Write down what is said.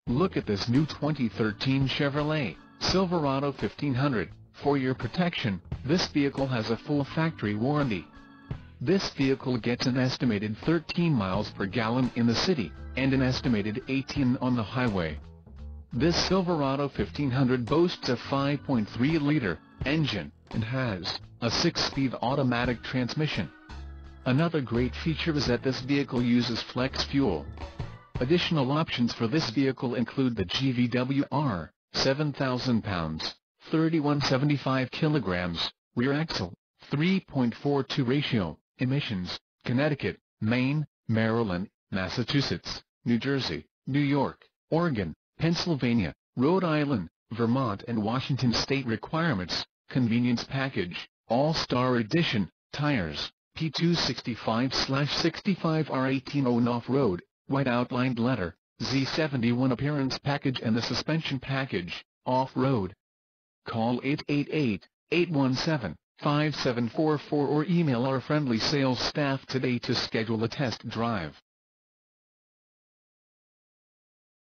Look at this new 2013 Chevrolet Silverado 1500. For your protection, this vehicle has a full factory warranty. This vehicle gets an estimated 13 miles per gallon in the city, and an estimated 18 on the highway. This Silverado 1500 boasts a 5.3-liter engine, and has a 6-speed automatic transmission. Another great feature is that this vehicle uses flex fuel. Additional options for this vehicle include the GVWR, 7,000 pounds, 3175 kilograms, rear axle, 3.42 ratio, emissions, Connecticut, Maine, Maryland, Massachusetts, New Jersey, New York, Oregon, Pennsylvania, Rhode Island, Vermont and Washington state requirements, convenience package, all-star edition, tires, P265/65 R18 on off-road, white outlined letter, Z71 appearance package and the suspension package, off-road. Call 888-817-5744 or email our friendly sales staff today to schedule a test drive.